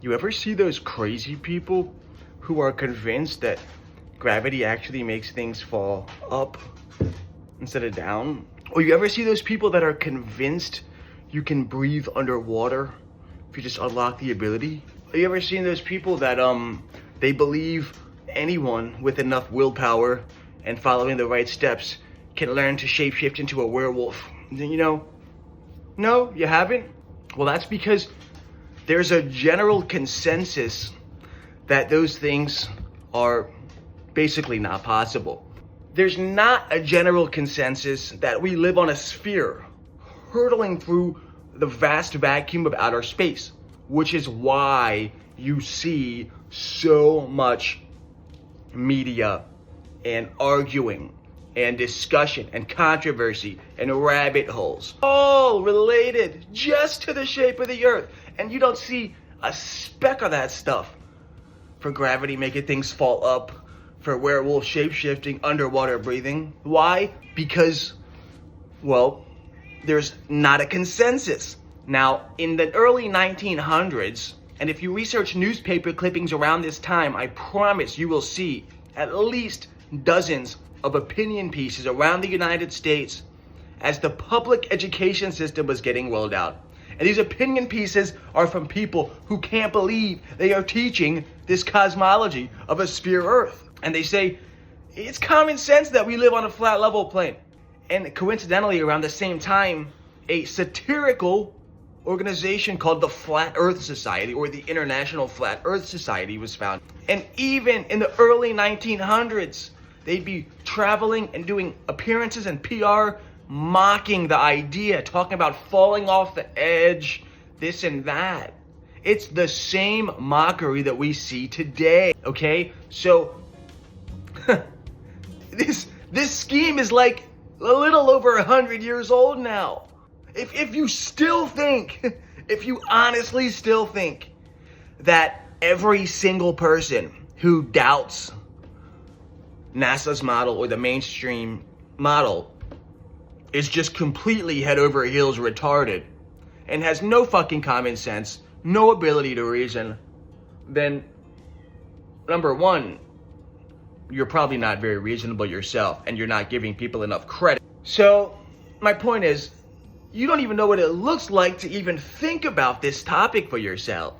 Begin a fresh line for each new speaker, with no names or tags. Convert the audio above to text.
You ever see those crazy people who are convinced that gravity actually makes things fall up instead of down? Or you ever see those people that are convinced you can breathe underwater if you just unlock the ability? Have you ever seen those people that they believe anyone with enough willpower and following the right steps can learn to shapeshift into a werewolf? You know, no, you haven't? Well, that's because there's a general consensus that those things are basically not possible. There's not a general consensus that we live on a sphere hurtling through the vast vacuum of outer space, which is why you see so much media and arguing and discussion and controversy and rabbit holes, all related just to the shape of the earth. And you don't see a speck of that stuff for gravity making things fall up, for werewolf shape-shifting, underwater breathing. Why? Because, well, there's not a consensus. Now, in the early 1900s, and if you research newspaper clippings around this time, I promise you will see at least dozens of opinion pieces around the United States as the public education system was getting rolled out. And these opinion pieces are from people who can't believe they are teaching this cosmology of a sphere Earth. And they say, it's common sense that we live on a flat level plane. And coincidentally, around the same time, a satirical organization called the Flat Earth Society, or the International Flat Earth Society, was founded. And even in the early 1900s, they'd be traveling and doing appearances and PR mocking the idea, talking about falling off the edge, this and that. It's the same mockery that we see today, okay? So, this scheme is like a little over 100 years old now. If you still think, if you honestly still think that every single person who doubts NASA's model or the mainstream model is just completely head over heels retarded and has no fucking common sense, no ability to reason, then number one, you're probably not very reasonable yourself and you're not giving people enough credit. So my point is, you don't even know what it looks like to even think about this topic for yourself.